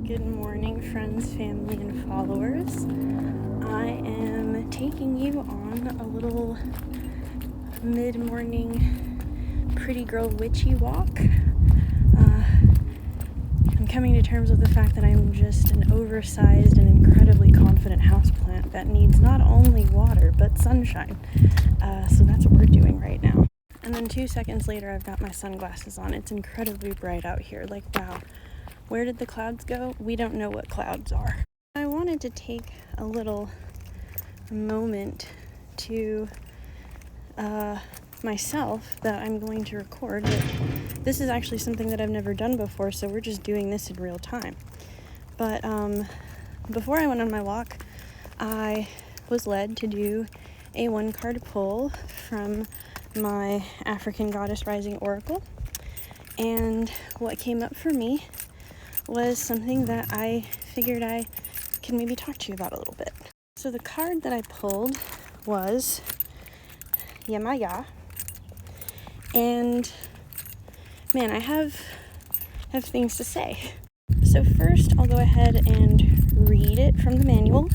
Good morning, friends, family, and followers. I am taking you on a little mid-morning pretty girl witchy walk. I'm coming to terms with the fact that I'm just an oversized and incredibly confident houseplant that needs not only water but sunshine. So that's what we're doing right now. And then 2 seconds later, I've got my sunglasses on. It's incredibly bright out here. Like, wow. Where did the clouds go? We don't know what clouds are. I wanted to take a little moment to myself that I'm going to record. This is actually something that I've never done before, so we're just doing this in real time. But before I went on my walk, I was led to do a 1-card pull from my African Goddess Rising Oracle. And what came up for me was something that I figured I could maybe talk to you about a little bit. So the card that I pulled was Yemaya, and man, I have things to say. So first, I'll go ahead and read it from the manual.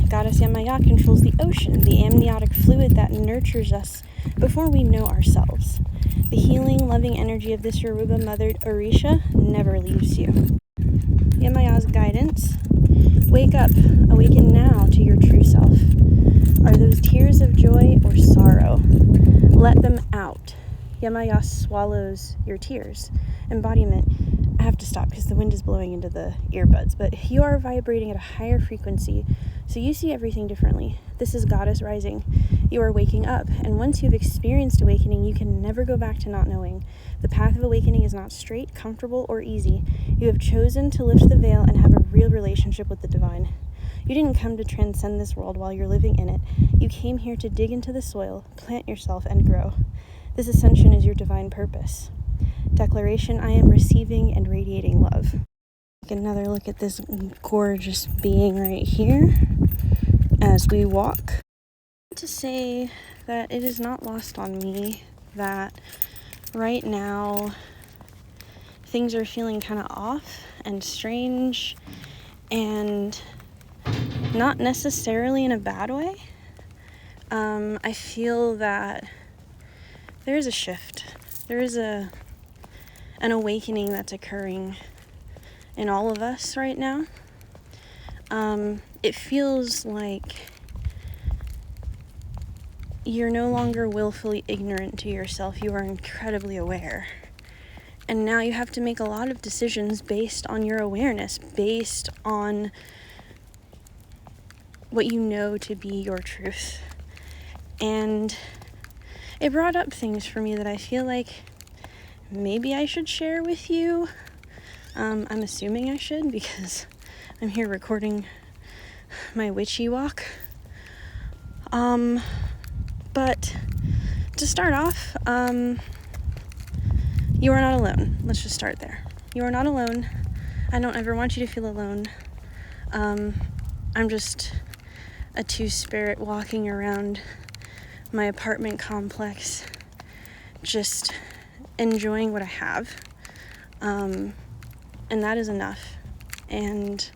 Goddess Yemaya controls the ocean, the amniotic fluid that nurtures us before we know ourselves. The healing, loving energy of this Yoruba mother, Orisha, never leaves you. Yemaya's guidance: wake up, awaken now to your true self. Are those tears of joy or sorrow? Let them out. Yemaya swallows your tears. Embodiment: I have to stop because the wind is blowing into the earbuds, but you are vibrating at a higher frequency, so you see everything differently. This is Goddess Rising. You are waking up, and once you've experienced awakening, you can never go back to not knowing. The path of awakening is not straight, comfortable, or easy. You have chosen to lift the veil and have a real relationship with the divine. You didn't come to transcend this world while you're living in it. You came here to dig into the soil, plant yourself, and grow. This ascension is your divine purpose. Declaration: I am receiving and radiating love. Take another look at this gorgeous being right here as we walk. To say that it is not lost on me that right now things are feeling kind of off and strange, and not necessarily in a bad way. I feel that there is a shift. There is an awakening that's occurring in all of us right now. It feels like you're no longer willfully ignorant to yourself. You are incredibly aware. And now you have to make a lot of decisions based on your awareness, based on what you know to be your truth. And it brought up things for me that I feel like maybe I should share with you. I'm assuming I should because I'm here recording my witchy walk. But to start off, you are not alone. Let's just start there. You are not alone. I don't ever want you to feel alone. I'm just a two-spirit walking around my apartment complex, just enjoying what I have. And that is enough. And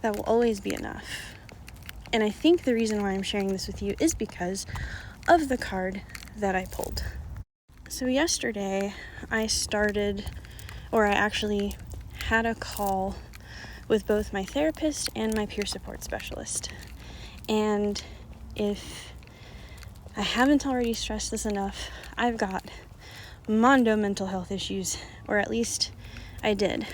that will always be enough. And I think the reason why I'm sharing this with you is because of the card that I pulled. So yesterday I actually had a call with both my therapist and my peer support specialist. And if I haven't already stressed this enough, I've got mondo mental health issues, or at least I did.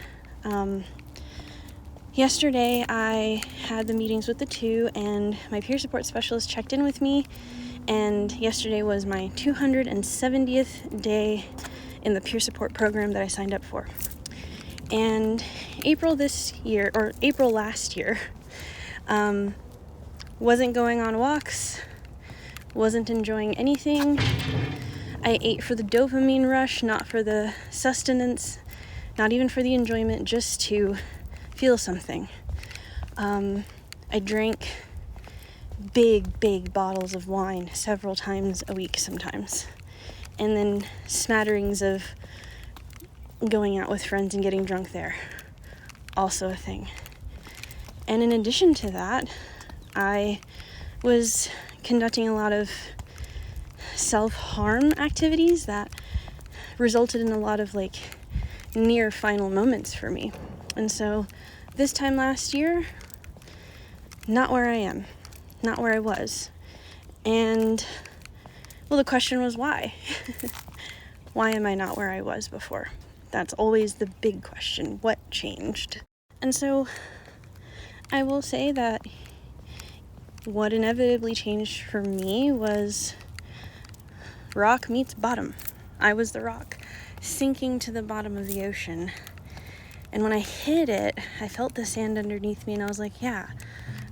Yesterday I had the meetings with the two, and my peer support specialist checked in with me, and yesterday was my 270th day in the peer support program that I signed up for. And April last year, wasn't going on walks, wasn't enjoying anything. I ate for the dopamine rush, not for the sustenance, not even for the enjoyment, just to feel something. I drank big bottles of wine several times a week sometimes, and then smatterings of going out with friends and getting drunk there. also a thing. And in addition to that, I was conducting a lot of self-harm activities that resulted in a lot of like near final moments for me. And so this time last year, not where I am, not where I was. And well, the question was why? Why am I not where I was before? That's always the big question. What changed? And so I will say that what inevitably changed for me was rock meets bottom. I was the rock, sinking to the bottom of the ocean. And when I hit it, I felt the sand underneath me, and I was like, yeah,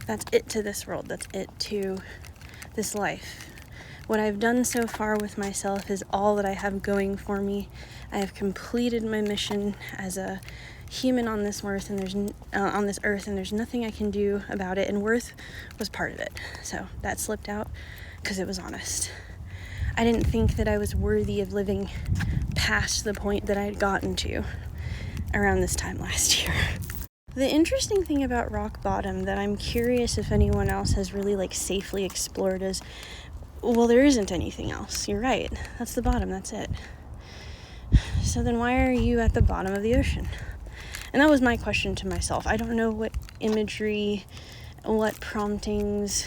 that's it to this world. That's it to this life. What I've done so far with myself is all that I have going for me. I have completed my mission as a human on this earth, and there's nothing I can do about it. And worth was part of it. So that slipped out because it was honest. I didn't think that I was worthy of living past the point that I had gotten to around this time last year. The interesting thing about rock bottom that I'm curious if anyone else has really like safely explored is, well, there isn't anything else. You're right. That's the bottom. That's it. So then why are you at the bottom of the ocean? And that was my question to myself. I don't know what imagery, what promptings,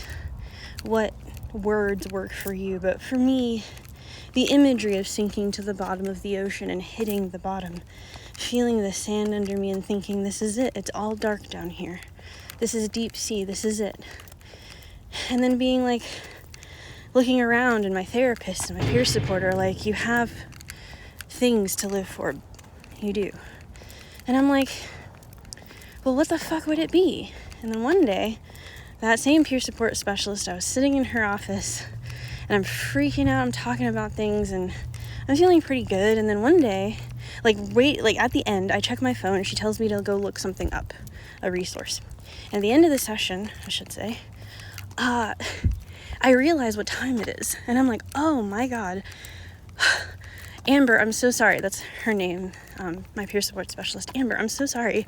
what words work for you, but for me, the imagery of sinking to the bottom of the ocean and hitting the bottom, feeling the sand under me and thinking, this is it. It's all dark down here. This is deep sea. This is it. And then being like, looking around, and my therapist and my peer supporter, like, you have things to live for. You do. And I'm like, well, what the fuck would it be? And then one day, that same peer support specialist, I was sitting in her office, and I'm freaking out. I'm talking about things, and I'm feeling pretty good. And then one day, at the end, I check my phone, and she tells me to go look something up, a resource. And at the end of the session, I should say, I realize what time it is. And I'm like, oh my God. Amber, I'm so sorry. That's her name, my peer support specialist. Amber, I'm so sorry.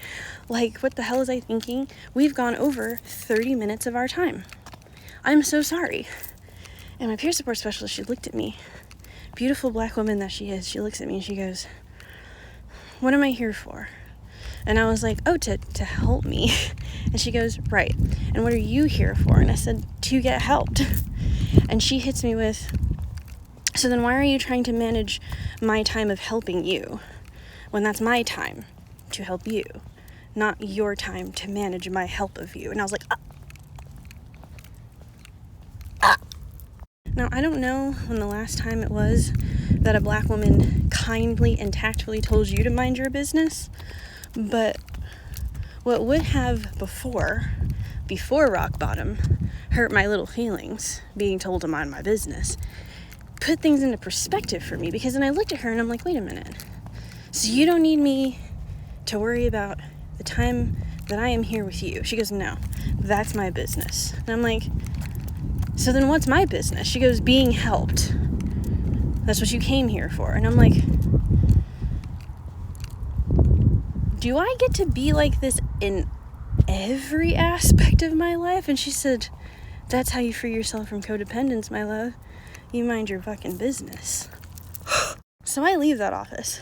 Like, what the hell was I thinking? We've gone over 30 minutes of our time. I'm so sorry. And my peer support specialist, she looked at me. Beautiful black woman that she is. She looks at me and she goes, what am I here for? And I was like, oh, to help me. And she goes, right. And what are you here for? And I said, to get helped. And she hits me with, so then why are you trying to manage my time of helping you when that's my time to help you, not your time to manage my help of you? And I was like, Now, I don't know when the last time it was that a black woman kindly and tactfully told you to mind your business, but what would have before rock bottom hurt my little feelings, being told to mind my business, put things into perspective for me, because then I looked at her and I'm like, wait a minute. So you don't need me to worry about the time that I am here with you? She goes, no, that's my business. And I'm like, so then what's my business? She goes, being helped. That's what you came here for. And I'm like, do I get to be like this in every aspect of my life? And she said, that's how you free yourself from codependence, my love. You mind your fucking business. So I leave that office,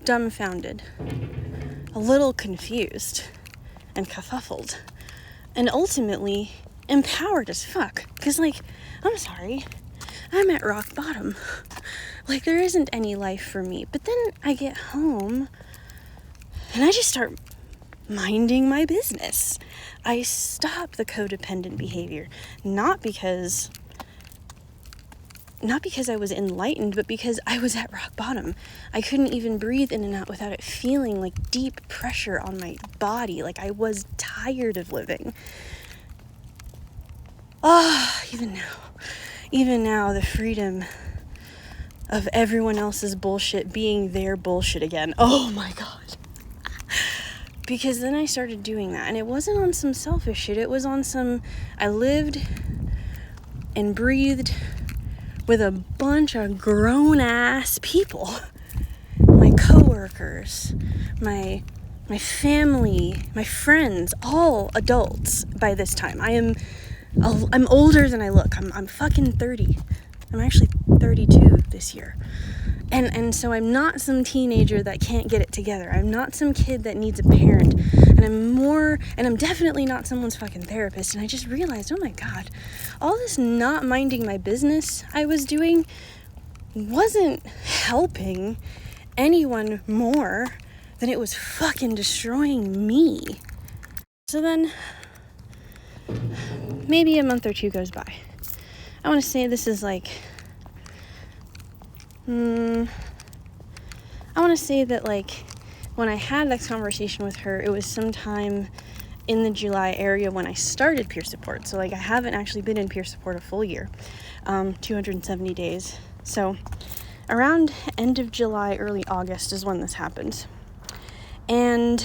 dumbfounded, a little confused and kerfuffled, and ultimately empowered as fuck. Because, like, I'm sorry, I'm at rock bottom. Like, there isn't any life for me. But then I get home and I just start minding my business. I stop the codependent behavior, not because I was enlightened, but because I was at rock bottom. I couldn't even breathe in and out without it feeling like deep pressure on my body, like I was tired of living. Even now, the freedom of everyone else's bullshit being their bullshit again. Oh my God. Because then I started doing that, and it wasn't on some selfish shit. It was on some, I lived and breathed with a bunch of grown-ass people. My coworkers, my my family, my friends, all adults by this time. I'm older than I look. I'm fucking 30. I'm actually 32 this year. And so I'm not some teenager that can't get it together. I'm not some kid that needs a parent. And I'm definitely not someone's fucking therapist. And I just realized, oh my God, all this not minding my business I was doing wasn't helping anyone more than it was fucking destroying me. So then, maybe a month or two goes by. I want to say this is like, I want to say that like when I had this conversation with her, it was sometime in the July area when I started peer support. So like I haven't actually been in peer support a full year, 270 days. So around end of July, early August is when this happened. And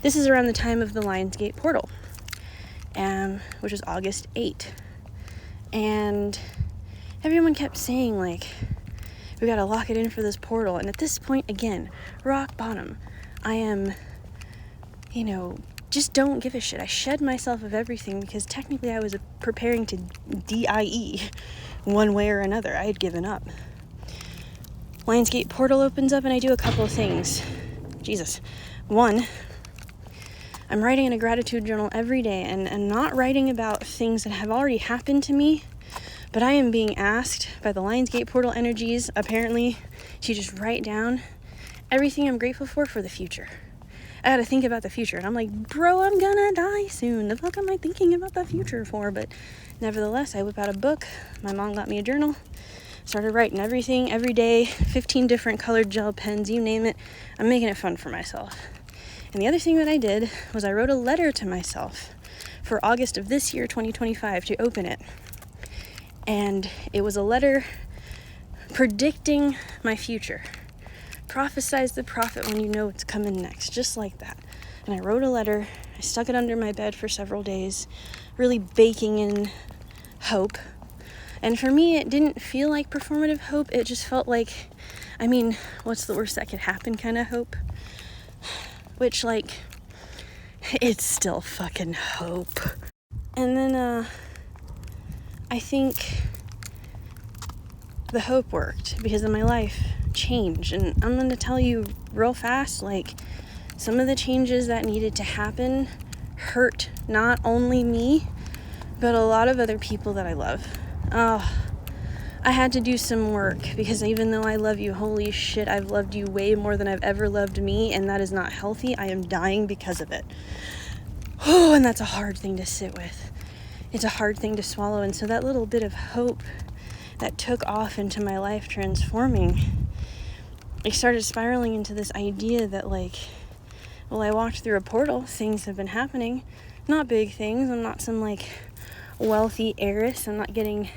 this is around the time of the Lionsgate portal, which was August 8. And everyone kept saying like, we gotta lock it in for this portal. And at this point, again, rock bottom. I am, just don't give a shit. I shed myself of everything because technically I was preparing to DIE one way or another. I had given up. Lionsgate portal opens up and I do a couple of things. Jesus. One, I'm writing in a gratitude journal every day and not writing about things that have already happened to me, but I am being asked by the Lionsgate portal energies, apparently, to just write down everything I'm grateful for the future. I gotta think about the future. And I'm like, bro, I'm gonna die soon. The fuck am I thinking about the future for? But nevertheless, I whip out a book. My mom got me a journal. Started writing everything every day, 15 different colored gel pens, you name it. I'm making it fun for myself. And the other thing that I did was I wrote a letter to myself for August of this year, 2025, to open it. And it was a letter predicting my future. Prophesize the prophet when you know what's coming next, just like that. And I wrote a letter. I stuck it under my bed for several days, really baking in hope. And for me, it didn't feel like performative hope. It just felt like, what's the worst that could happen kind of hope? Which, like, it's still fucking hope. And then, I think the hope worked because then my life changed. And I'm going to tell you real fast, like, some of the changes that needed to happen hurt not only me, but a lot of other people that I love. I had to do some work because even though I love you, holy shit, I've loved you way more than I've ever loved me, and that is not healthy. I am dying because of it. Oh, and that's a hard thing to sit with. It's a hard thing to swallow. And so that little bit of hope that took off into my life transforming, I started spiraling into this idea that, like, well, I walked through a portal, things have been happening. Not big things. I'm not some, like, wealthy heiress. I'm not getting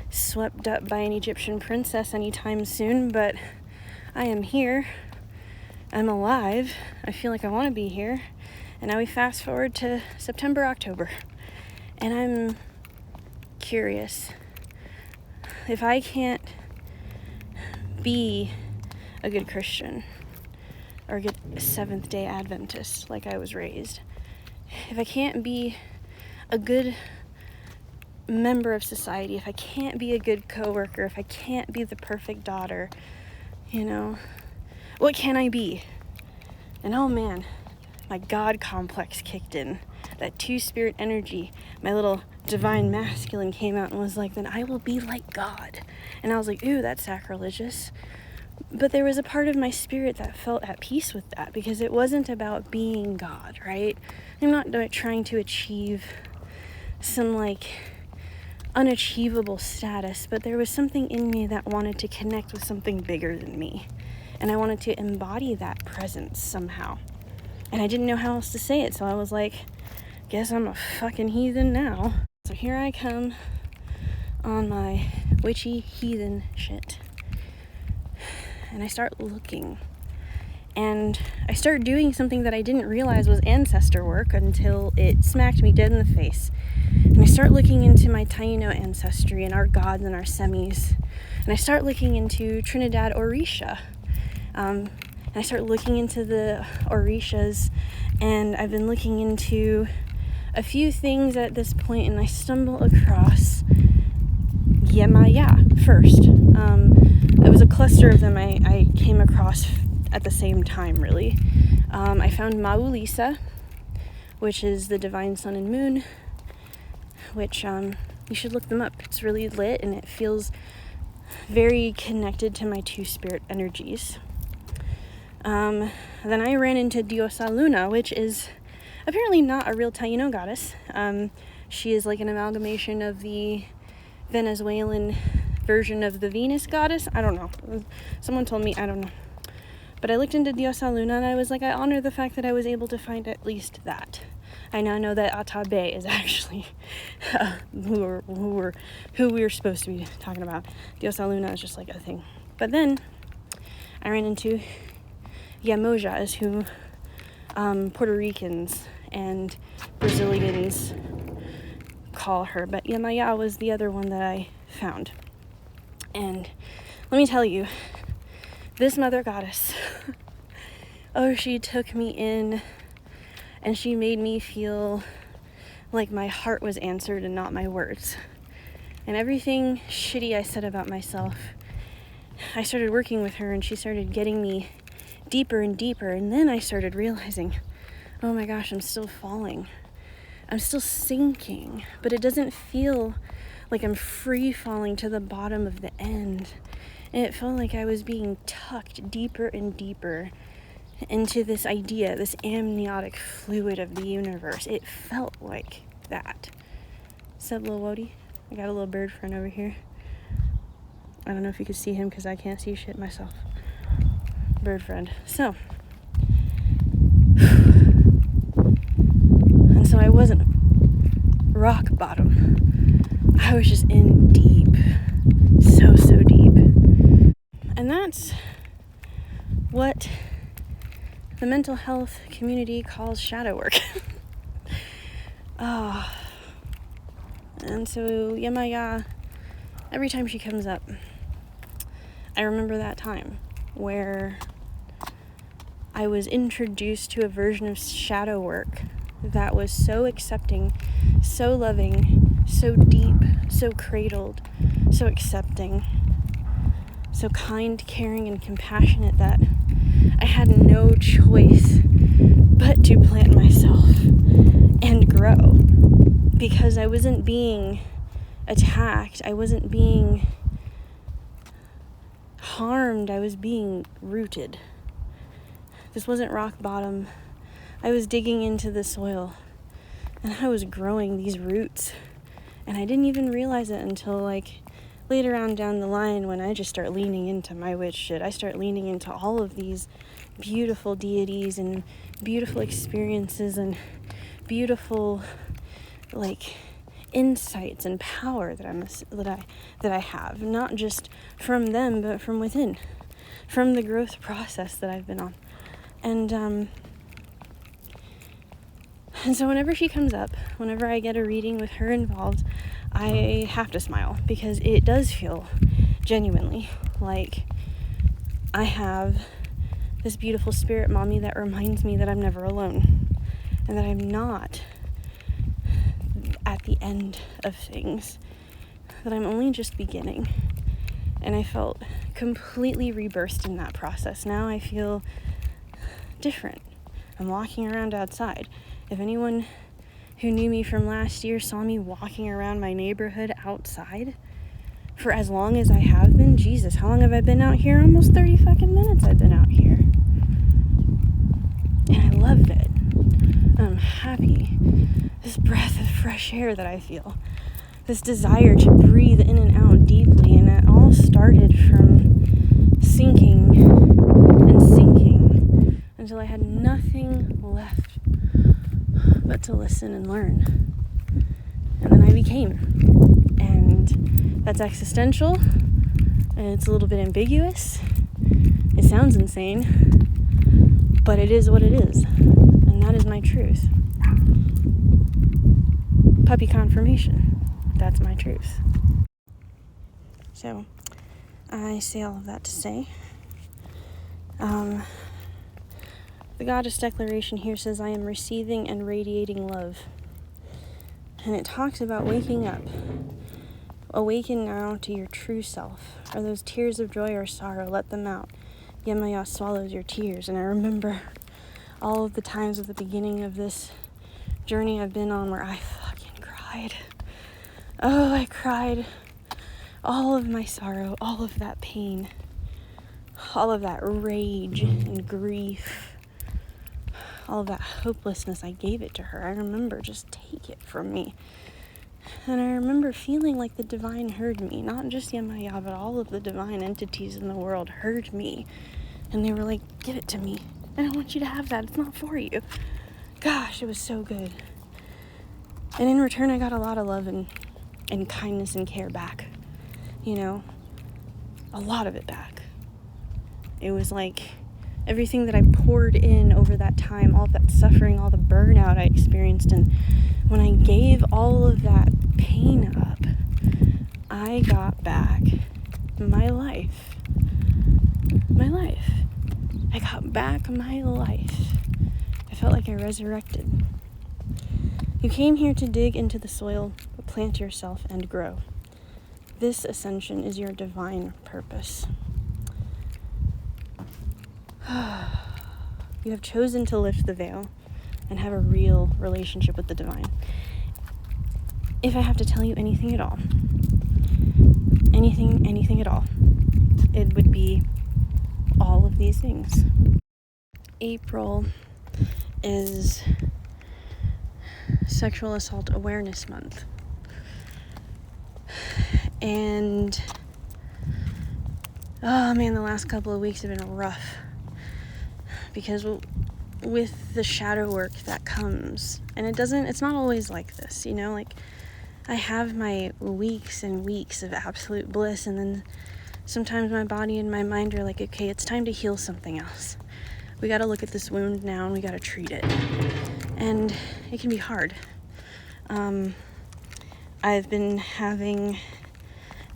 swept up by an Egyptian princess anytime soon, but I am here. I'm alive. I feel like I want to be here. And now we fast forward to September, October. And I'm curious. If I can't be a good Christian or a good Seventh-day Adventist like I was raised, if I can't be a good member of society, if I can't be a good coworker, if I can't be the perfect daughter, what can I be? And oh man, my God complex kicked in. That two-spirit energy, my little divine masculine came out and was like, then I will be like God. And I was like, ooh, that's sacrilegious. But there was a part of my spirit that felt at peace with that because it wasn't about being God, right? I'm not trying to achieve some, like, unachievable status, but there was something in me that wanted to connect with something bigger than me. And I wanted to embody that presence somehow. And I didn't know how else to say it, so I was like, guess I'm a fucking heathen now. So here I come on my witchy heathen shit. And I start looking. And I start doing something that I didn't realize was ancestor work until it smacked me dead in the face. And I start looking into my Taino ancestry and our gods and our semis. And I start looking into Trinidad Orisha. And I start looking into the Orishas, and I've been looking into a few things at this point, and I stumble across Yemaya first. It was a cluster of them I came across at the same time, really. I found Maulisa, which is the divine sun and moon, which you should look them up. It's really lit, and it feels very connected to my two spirit energies. Then I ran into Diosa Luna, which is apparently not a real Taino goddess. She is like an amalgamation of the Venezuelan version of the Venus goddess. I don't know. Someone told me, I don't know. But I looked into Diosa Luna, and I was like, I honor the fact that I was able to find at least that. I now know that Atabe is actually who we were supposed to be talking about. Diosa Luna is just like a thing. But then I ran into Yemaya, is who Puerto Ricans and Brazilians call her. But Yemaya was the other one that I found. And let me tell you, this mother goddess, oh, she took me in, and she made me feel like my heart was answered and not my words. And everything shitty I said about myself, I started working with her, and she started getting me deeper and deeper. And then I started realizing, oh my gosh, I'm still falling. I'm still sinking, but it doesn't feel like I'm free falling to the bottom of the end. And it felt like I was being tucked deeper and deeper into this idea, this amniotic fluid of the universe. It felt like that. Sup, little Wody? I got a little bird friend over here. I don't know if you could see him because I can't see shit myself. Bird friend. So, and so I wasn't rock bottom. I was just in deep. So deep. And that's what the mental health community calls shadow work. And so Yemaya, every time she comes up, I remember that time where I was introduced to a version of shadow work that was so accepting, so loving, so deep, so cradled, so accepting, so kind, caring, and compassionate that I had no choice but to plant myself and grow, because I wasn't being attacked, I wasn't being harmed, I was being rooted. This wasn't rock bottom. I was digging into the soil, and I was growing these roots, and I didn't even realize it until like later on down the line, when I just start leaning into my witch shit. I start leaning into all of these beautiful deities and beautiful experiences and beautiful like insights and power that I have, not just from them but from within, from the growth process that I've been on. And so whenever she comes up, whenever I get a reading with her involved, I have to smile, because it does feel genuinely like I have this beautiful spirit mommy that reminds me that I'm never alone, and that I'm not at the end of things, that I'm only just beginning. And I felt completely rebirthed in that process. Now I feel different. I'm walking around outside. If anyone who knew me from last year saw me walking around my neighborhood outside for as long as I have been, Jesus, how long have I been out here? Almost 30 fucking minutes I've been out here. And I love it. I'm happy. This breath of fresh air that I feel. This desire to breathe in and out deeply. And it all started from sinking and sinking until I had nothing left but to listen and learn. And then I became. And that's existential, and it's a little bit ambiguous. It sounds insane, but it is what it is, and that is my truth. Puppy confirmation. That's my truth. So, I say all of that to say, The goddess declaration here says, I am receiving and radiating love. And it talks about waking up. Awaken now to your true self. Are those tears of joy or sorrow? Let them out. Yemaya swallows your tears. And I remember all of the times at the beginning of this journey I've been on where I fucking cried. Oh, I cried all of my sorrow, all of that pain, all of that rage and grief, all of that hopelessness. I gave it to her. I remember, just take it from me. And I remember feeling like the divine heard me. Not just Yemaya, but all of the divine entities in the world heard me. And they were like, give it to me. I don't want you to have that. It's not for you. Gosh, it was so good. And in return, I got a lot of love and kindness and care back. You know, a lot of it back. It was like everything that I poured in over that time, all of that suffering, all the burnout I experienced, and when I gave all of that pain up, I got back my life. My life. I got back my life. I felt like I resurrected. You came here to dig into the soil, plant yourself, and grow. This ascension is your divine purpose. You have chosen to lift the veil and have a real relationship with the divine. If I have to tell you anything at all, anything at all, it would be all of these things. April is Sexual Assault Awareness Month. And, oh man, the last couple of weeks have been rough. Because with the shadow work that comes, and it's not always like this, you know, like, I have my weeks and weeks of absolute bliss, and then sometimes my body and my mind are like, okay, it's time to heal something else. We gotta look at this wound now, and we gotta treat it. And it can be hard. I've been having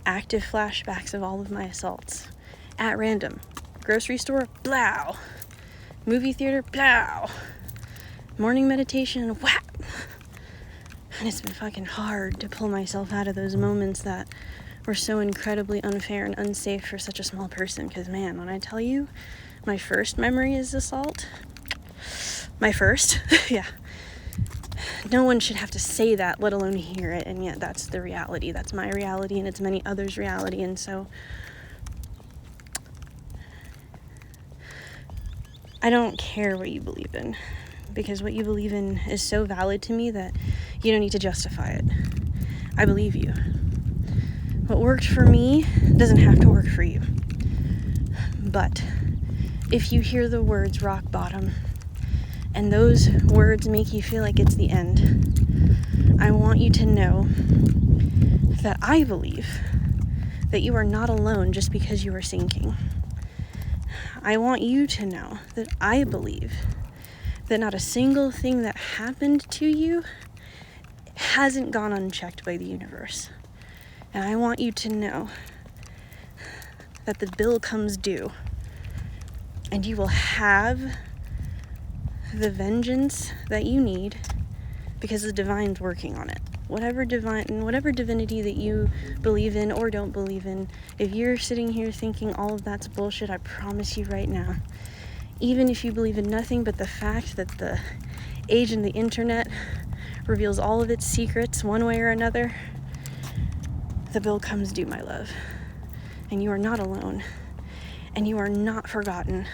active flashbacks of all of my assaults at random. Grocery store, blow. Movie theater, blow. Morning meditation, whap. And it's been fucking hard to pull myself out of those moments that were so incredibly unfair and unsafe for such a small person. Because, man, when I tell you, my first memory is assault. My first? Yeah. No one should have to say that, let alone hear it. And yet that's the reality. That's my reality, and it's many others' reality. And so I don't care what you believe in, because what you believe in is so valid to me that you don't need to justify it. I believe you. What worked for me doesn't have to work for you. But if you hear the words rock bottom, and those words make you feel like it's the end, I want you to know that I believe that you are not alone just because you are sinking. I want you to know that I believe that not a single thing that happened to you hasn't gone unchecked by the universe. And I want you to know that the bill comes due, and you will have the vengeance that you need because the divine's working on it. Whatever divinity that you believe in or don't believe in, if you're sitting here thinking all of that's bullshit, I promise you right now, even if you believe in nothing but the fact that the age in the internet reveals all of its secrets one way or another, the bill comes due, my love. And you are not alone. And you are not forgotten.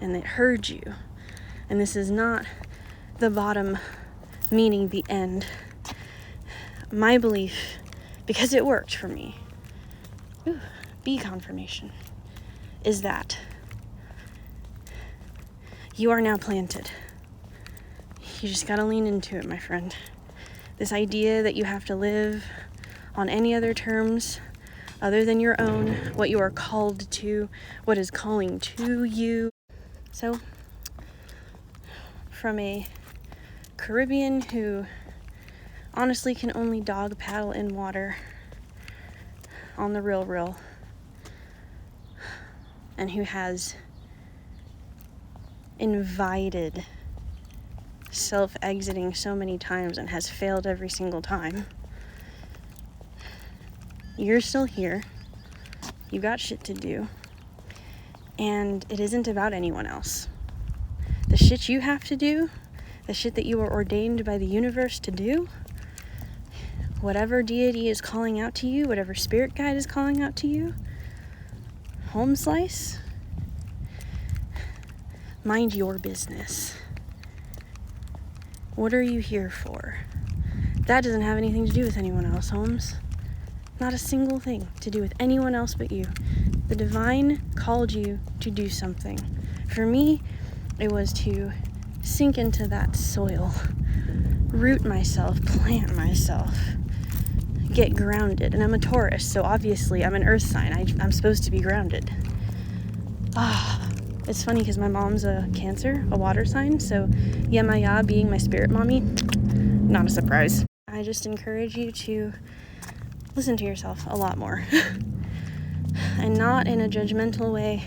And it heard you. And this is not the bottom meaning the end. My belief, because it worked for me, B confirmation, is that you are now planted. You just gotta lean into it, my friend. This idea that you have to live on any other terms other than your own, what you are called to, what is calling to you. So, from a Caribbean who honestly can only dog paddle in water on the real, and who has invited self-exiting so many times and has failed every single time. You're still here. You got shit to do. And it isn't about anyone else. The shit you have to do, the shit that you are ordained by the universe to do, whatever deity is calling out to you, whatever spirit guide is calling out to you, home slice, mind your business. What are you here for? That doesn't have anything to do with anyone else, Holmes. Not a single thing to do with anyone else but you. The divine called you to do something. For me, it was to sink into that soil, root myself, plant myself, get grounded. And I'm a Taurus, so obviously I'm an earth sign. I'm supposed to be grounded. It's funny because my mom's a Cancer, a water sign, so Yemaya being my spirit mommy, not a surprise. I just encourage you to listen to yourself a lot more. And not in a judgmental way.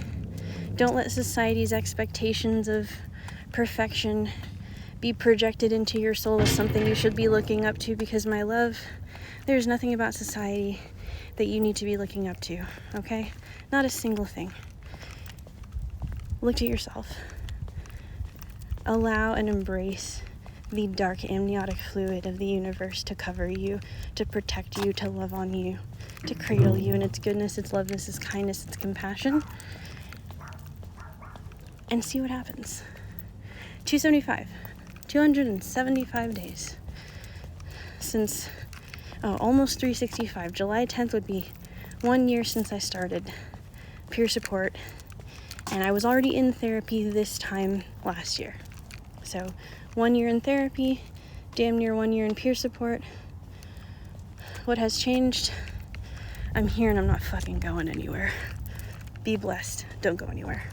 Don't let society's expectations of perfection be projected into your soul as something you should be looking up to, because, my love, there's nothing about society that you need to be looking up to, okay? Not a single thing. Look to yourself. Allow and embrace the dark amniotic fluid of the universe to cover you, to protect you, to love on you, to cradle you in its goodness, its loveness, its kindness, its compassion, and see what happens. 275 days since, almost 365. July 10th would be 1 year since I started peer support, and I was already in therapy this time last year. So 1 year in therapy, damn near 1 year in peer support. What has changed? I'm here and I'm not fucking going anywhere. Be blessed. Don't go anywhere.